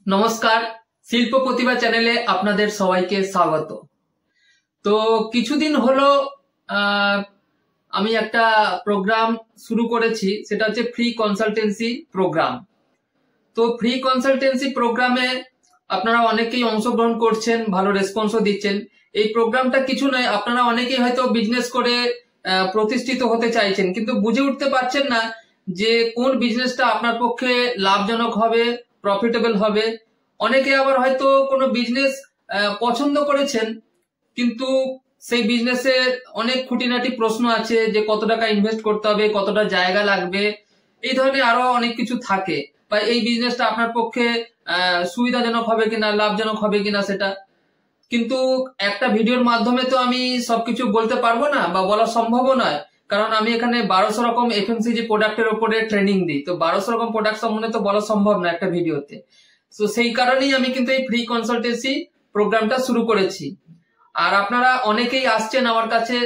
নমস্কার, শিল্প প্রতিভা চ্যানেলে আপনাদের সবাইকে স্বাগত। তো কিছুদিন হলো আমি একটা প্রোগ্রাম শুরু করেছি, সেটা হচ্ছে ফ্রি কনসালটেন্সি প্রোগ্রাম। তো ফ্রি কনসালটেন্সি প্রোগ্রামে আপনারা অনেকেই অংশগ্রহণ করছেন, ভালো রেসপন্সও দিচ্ছেন। এই প্রোগ্রামটা কিছু নয়, আপনারা অনেকেই হয়তো বিজনেস করে প্রতিষ্ঠিত হতে চাইছেন, কিন্তু বুঝে উঠতে পারছেন না যে কোন বিজনেসটা আপনার পক্ষে লাভজনক হবে, প্রফিটেবল হবে। অনেকে আবার হয়তো কোনো বিজনেস পছন্দ করেছেন, কিন্তু সেই বিজনেসের অনেক খুঁটিনাটি প্রশ্ন আছে, যে কত টাকা ইনভেস্ট করতে হবে, কতটা জায়গা লাগবে, এই ধরনের আরো অনেক কিছু থাকে। বা এই বিজনেসটা আপনার পক্ষে সুবিধাজনক হবে কিনা, লাভজনক হবে কিনা সেটা। কিন্তু একটা ভিডিওর মাধ্যমে তো আমি সবকিছু বলতে পারবো না, বা বলা সম্ভবও নয়, কারণ আমি এখানে 1200 রকম এফএমসিজি প্রোডাক্টের উপরে ট্রেনিং দিই। তো 1200 রকম প্রোডাক্ট সম্বন্ধে তো বলা সম্ভব না একটা ভিডিওতে। তো সেই কারণেই আমি কিন্তু এই ফ্রি কনসালটেন্সি প্রোগ্রামটা শুরু করেছি। আর আপনারা অনেকেই আসছেন আমার কাছে,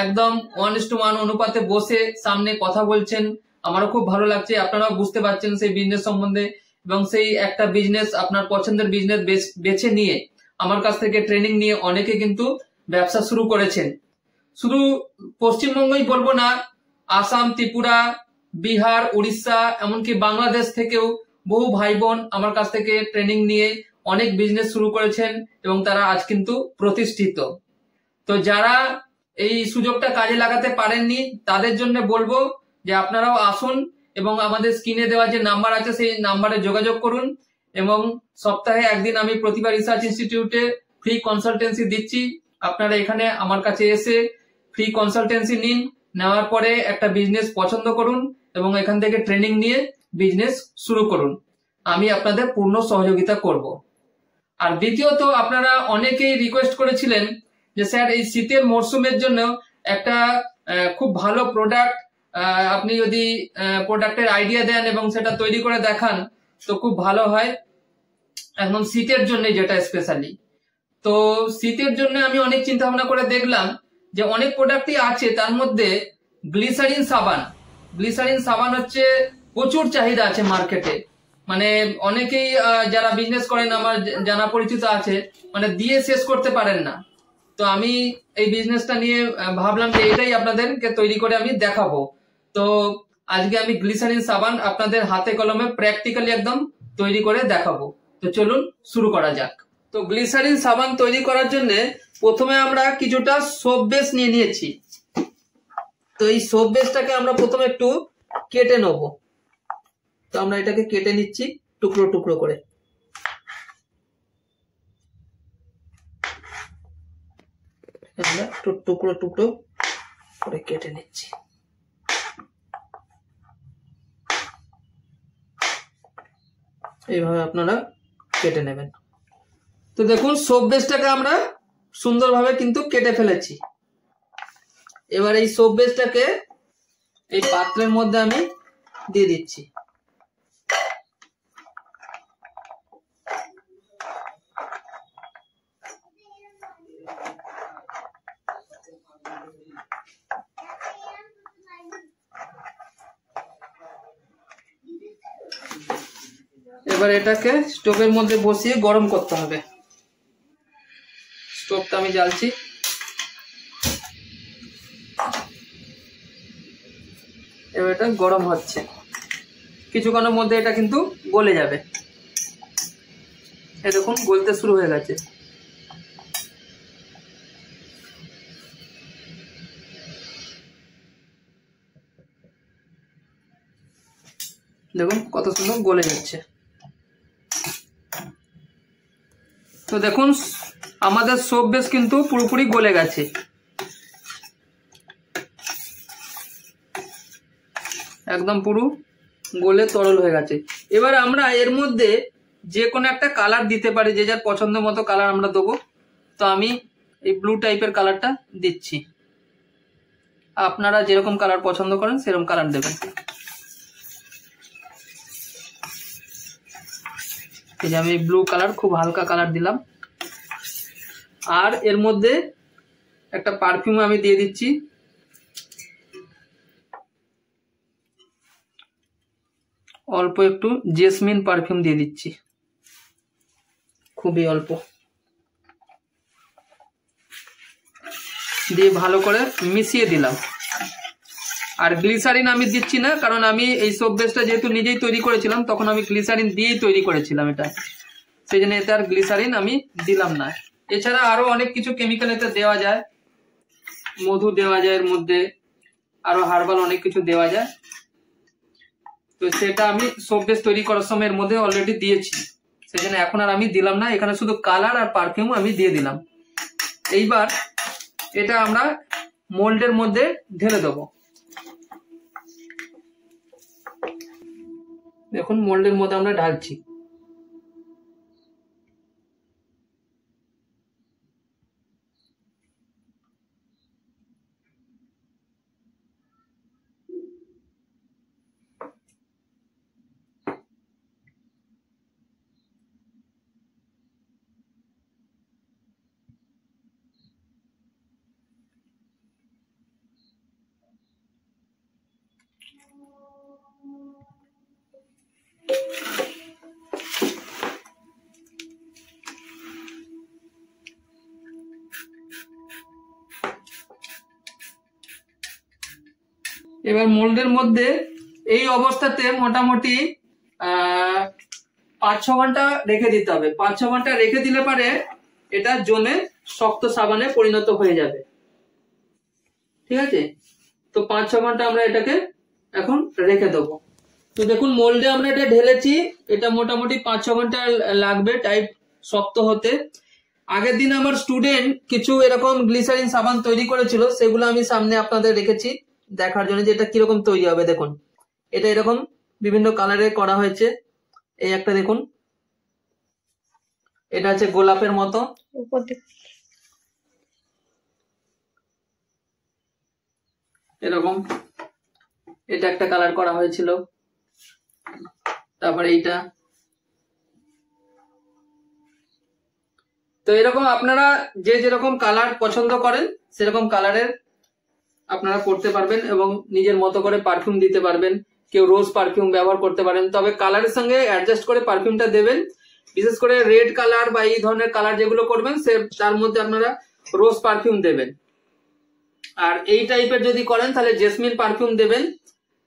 একদম 1:1 অনুপাতে বসে সামনে কথা বলছেন। আমারও খুব ভালো লাগছে, আপনারাও বুঝতে পারছেন সেই বিজনেস সম্বন্ধে, এবং সেই একটা বিজনেস, আপনার পছন্দের বিজনেস বেছে নিয়ে আমার কাছ থেকে ট্রেনিং নিয়ে অনেকে কিন্তু ব্যবসা শুরু করেছেন। শুধু পশ্চিমবঙ্গই বলবো না, আসাম, ত্রিপুরা, বিহার, উড়িষ্যা, এমনকি বাংলাদেশ থেকেও বহু ভাই বোন আমার কাছ থেকে ট্রেনিং নিয়ে অনেক বিজনেস শুরু করেছেন, এবং তারা আজ কিন্তু প্রতিষ্ঠিত। তো যারা এই সুযোগটা কাজে লাগাতে পারেননি, তাদের জন্য বলবো যে আপনারাও আসুন, এবং আমাদের স্ক্রিনে দেওয়া যে নাম্বার আছে সেই নাম্বারে যোগাযোগ করুন। এবং সপ্তাহে একদিন আমি প্রতিভা রিসার্চ ইনস্টিটিউটে ফ্রি কনসালটেন্সি দিচ্ছি। আপনারা এখানে আমার কাছে এসে ফ্রি কনসালটেন্সি নিন, নেওয়ার পরে একটা বিজনেস পছন্দ করুন, এবং এখান থেকে ট্রেনিং নিয়ে বিজনেস শুরু করুন। আমি আপনাদের পূর্ণ সহযোগিতা করব। আর দ্বিতীয়ত, আপনারা অনেকেই রিকোয়েস্ট করেছিলেন যে স্যার, এই শীতের মরশুমের জন্য একটা খুব ভালো প্রোডাক্ট, আপনি যদি প্রোডাক্টের আইডিয়া দেন এবং সেটা তৈরি করে দেখান তো খুব ভালো হয়, একদম শীতের জন্য, যেটা স্পেশালি। তো শীতের জন্য আমি অনেক চিন্তা ভাবনা করে দেখলাম যে অনেক প্রোডাক্টই আছে, তার মধ্যে গ্লিসারিন সাবান। গ্লিসারিন সাবান হচ্ছে প্রচুর চাহিদা আছে মার্কেটে। মানে অনেকেই যারা বিজনেস করেন, আমার জানা পরিচিত আছে, মানে দিয়ে শেষ করতে পারেন না। তো আমি এই বিজনেসটা নিয়ে ভাবলাম যে এটাই আপনাদেরকে তৈরি করে আমি দেখাবো। তো আজকে আমি গ্লিসারিন সাবান আপনাদের হাতে কলমে প্র্যাকটিক্যালি একদম তৈরি করে দেখাবো। তো চলুন শুরু করা যাক। তো গ্লিসারিন সাবান তৈরি করার জন্য প্রথমে আমরা কিছুটা সোপ বেস নিয়ে নিয়েছি। তো এই সোপ বেসটাকে আমরা প্রথমে একটু কেটে নেব। তো আমরা এটাকে কেটে নিচ্ছি টুকরো টুকরো করে। আমরা একটু টুকরো টুকরো করে কেটে নিচ্ছি। এইভাবে আপনারা কেটে নেবেন। তো দেখুন, সোপ বেসটাকে আমরা সুন্দরভাবে কিন্তু কেটে ফেলেছি। এবার এই সোপ বেসটাকে এই পাত্রের মধ্যে আমি দিয়ে দিচ্ছি। এবার এটাকে স্টোভের মধ্যে বসিয়ে গরম করতে হবে। স্টোভটা আমি জ্বালছি। এবার এটা গরম হচ্ছে, কিছুক্ষণের মধ্যে এটা কিন্তু গলে যাবে। এরকম গলতে শুরু হয়ে গেছে। দেখুন কত সুন্দর গলে যাচ্ছে। তো দেখুন আমাদের সোপ বেস কিন্তু পুরোপুরি গলে গেছে। একদম পুরো গলে তরল হয়ে গেছে। এবার আমরা এর মধ্যে যে কোনো একটা কালার দিতে পারি, যে যার পছন্দ মতো কালার আমরা দেবো। তো আমি এই ব্লু টাইপের কালারটা দিচ্ছি। আপনারা যেরকম কালার পছন্দ করেন সেরকম কালার দেবেন। এই যে আমি ব্লু কালার, খুব হালকা কালার দিলাম। আর এর মধ্যে একটা পারফিউম আমি দিয়ে দিচ্ছি। অল্প একটু জেসমিন পারফিউম দিয়ে দিচ্ছি। খুবই অল্প দিয়ে ভালো করে মিশিয়ে দিলাম। আর গ্লিসারিন আমি দিচ্ছি না, কারণ আমি এই সোপ বেসটা যেহেতু নিজেই তৈরি করেছিলাম তখন আমি গ্লিসারিন দিয়েই তৈরি করেছিলাম এটা, সেই জন্য এতে আর গ্লিসারিন আমি দিলাম না। এছাড়া আরো অনেক কিছু কেমিক্যাল এতে দেওয়া যায়, মধু দেওয়া যায় এর মধ্যে, আরো হার্বাল অনেক কিছু দেওয়া যায়। তো সেটা আমি সোপ বেস তৈরি করার সময় এর মধ্যে অলরেডি দিয়েছি, সেই জন্য এখন আর আমি দিলাম না। এখানে শুধু কালার আর পারফিউম আমি দিয়ে দিলাম। এইবার এটা আমরা মোল্ডের মধ্যে ঢেলে দেবো। দেখুন মোল্ডের মধ্যে আমরা ঢালছি। এবার মোল্ডের মধ্যে এই অবস্থাতে মোটামুটি 5-6 ঘন্টা রেখে দিতে হবে। 5-6 ঘন্টা রেখে দিলে পারে এটা জমে শক্ত সাবানে পরিণত হয়ে যাবে। ঠিক আছে, তো 5-6 ঘন্টা আমরা এটাকে এখন রেখে দেবো। তো দেখুন মোল্ডে আমরা এটা ঢেলেছি, এটা মোটামুটি 5-6 ঘন্টা লাগবে টাইট শক্ত হতে। আগের দিন আমার স্টুডেন্ট কিছু এরকম গ্লিসারিন সাবান তৈরি করেছিল, সেগুলো আমি সামনে আপনাদের রেখেছি দেখার জন্য যে এটা কিরকম তৈরি হবে। দেখুন এটা এরকম বিভিন্ন কালারে করা হয়েছে। এই একটা দেখুন, এটা হচ্ছে গোলাপের মতো, এরকম এটা একটা কালার করা হয়েছিল। তারপরে এইটা। তো এরকম আপনারা যে যেরকম কালার পছন্দ করেন সেরকম কালারের আপনারা করতে পারবেন এবং নিজের মতো করে পারফিউম দিতে পারবেন। কেউ রোজ পারফিউম ব্যবহার করতে পারেন, তবে কালারের সঙ্গে অ্যাডজাস্ট করে পারফিউমটা দেবেন। বিশেষ করে রেড কালার বা এই ধরনের কালার যেগুলো করবেন তার মধ্যে আপনারা রোজ পারফিউম দেবেন। আর এই টাইপের যদি করেন তাহলে জেসমিন পারফিউম দেবেন।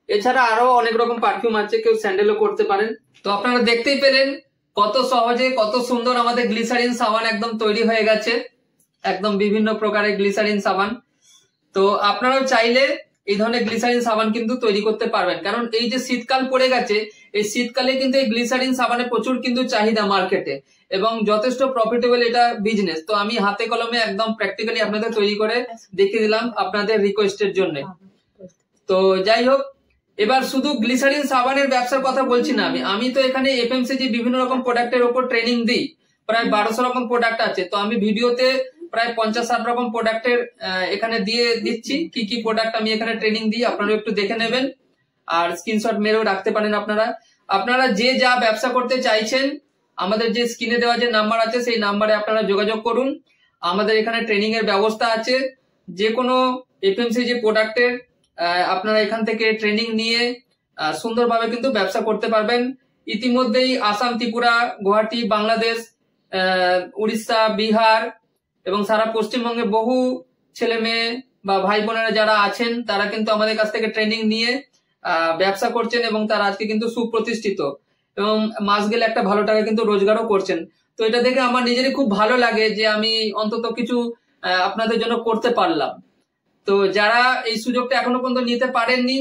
এছাড়া আরো অনেক রকম পারফিউম আছে, কেউ স্যান্ডেলও করতে পারেন। তো আপনারা দেখতেই পেলেন কত সহজে কত সুন্দর আমাদের গ্লিসারিন সাবান একদম তৈরি হয়ে গেছে, একদম বিভিন্ন প্রকারের গ্লিসারিন সাবান। তো আপনারাও চাইলে এই ধরনের গ্লিসারিন সাবান কিন্তু তৈরি করতে পারবেন, কারণ এই যে শীতকাল পড়ে গেছে, এই শীতকালে কিন্তু এই গ্লিসারিন সাবানের প্রচুর কিন্তু চাহিদা মার্কেটে এবং যথেষ্ট প্রফিটেবল এটা বিজনেস। তো আমি হাতে কলমে একদম প্র্যাকটিক্যালি আপনাদের তৈরি করে দেখিয়ে দিলাম আপনাদের রিকোয়েস্টের জন্য। তো যাই হোক, এবার শুধু গ্লিসারিন সাবানের ব্যবসার কথা বলছি না আমি তো এখানে এফএমসিজি বিভিন্ন রকম প্রোডাক্টের উপর ট্রেনিং দিই, প্রায় 1200 রকম প্রোডাক্ট আছে। তো আমি ভিডিওতে প্রায় 50-60 রকম প্রোডাক্টের এখানে দিয়ে দিচ্ছি, কি কি প্রোডাক্ট আমি এখানে ট্রেনিং দিই, আপনারা একটু দেখে নেবেন আর স্ক্রিনশট মেরেও রাখতে পারেন। আপনারা যে যা ব্যবসা করতে চাইছেন আমাদের যে স্ক্রিনে দেওয়া যে নাম্বার আছে সেই নাম্বারে আপনারা যোগাযোগ করুন। আমাদের এখানে ট্রেনিং এর ব্যবস্থা আছে। যে কোনো এফএমসিজি প্রোডাক্টের আপনারা এখান থেকে ট্রেনিং নিয়ে সুন্দরভাবে কিন্তু ব্যবসা করতে পারবেন। ইতিমধ্যেই আসাম, ত্রিপুরা, গুয়াহাটি, বাংলাদেশ, উড়িষ্যা, বিহার এবং সারা পশ্চিমবঙ্গে বহু ছেলে মেয়ে বা ভাই বোনেরা যারা আছেন তারা কিন্তু আমাদের কাছ থেকে ট্রেনিং নিয়ে ব্যবসা করছেন এবং তারা আজকে কিন্তু সুপ্রতিষ্ঠিত এবং মাস গেলে একটা ভালো টাকা কিন্তু রোজগারও করছেন। তো এটা দেখে আমার নিজেরই খুব ভালো লাগে যে আমি অন্তত কিছু আপনাদের জন্য করতে পারলাম। তো যারা এই সুযোগটা এখনো পর্যন্ত নিতে পারেননি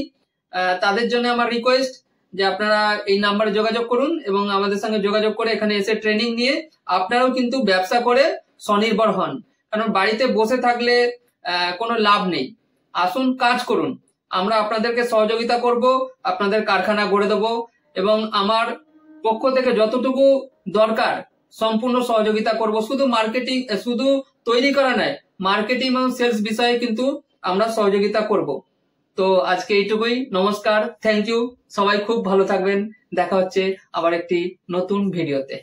তাদের জন্য আমার রিকোয়েস্ট যে আপনারা এই নাম্বারে যোগাযোগ করুন এবং আমাদের সঙ্গে যোগাযোগ করে এখানে এসে ট্রেনিং নিয়ে আপনারাও কিন্তু ব্যবসা করে স্বনির্ভর হন। কারণ বাড়িতে বসে থাকলে কোনো লাভ নেই। আসুন, কাজ করুন, আমরা আপনাদেরকে সহযোগিতা করব, আপনাদের কারখানা গড়ে দেবো এবং আমার পক্ষ থেকে যতটুকু দরকার সম্পূর্ণ সহযোগিতা করব। শুধু মার্কেটিং, শুধু তৈরি করা নয়, মার্কেটিং এবং সেলস বিষয়ে কিন্তু আমরা সহযোগিতা করব। তো আজকে এইটুকুই। নমস্কার, থ্যাংক ইউ, সবাই খুব ভালো থাকবেন। দেখা হচ্ছে আবার একটি নতুন ভিডিওতে।